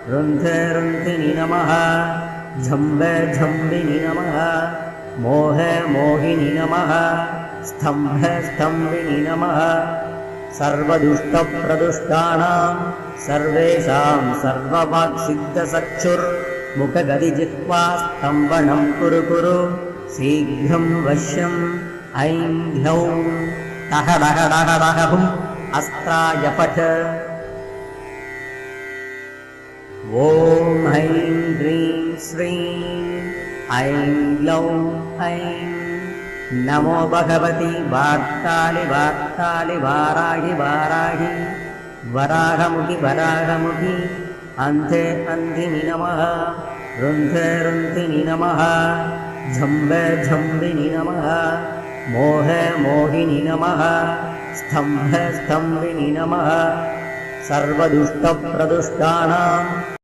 रुन्धे रुन्धिनि नमः झम्बे झम्बिनि नमः मोहे मोहिनि नमः स्तम्भे स्तम्भिनि नमः सर्वदुष्टप्रदुष्टानां सर्वेषां सर्ववाक्सिद्धचक्षुर्मुखगदिजिह्वा स्तम्भनं कुरु कुरु शीघ्रं वश्यम् ऐं ह्लौं टः डः डः डः हुम् अस्त्राय पठ ॐ ऐं ह्रीं श्रीं ऐं ग्लौं ऐं नमो भगवति वाक्कालि वाक्कालि वाराहि वाराहि वराहमुखि वराहमुखि अन्धे अन्धिनि नमः रुन्धे रुन्धिनि नमः झम्बे झम्बिनि नमः मोहे मोहिनि नमः स्तम्भे स्तम्भिनि नमः सर्वदुष्टप्रदुष्टानां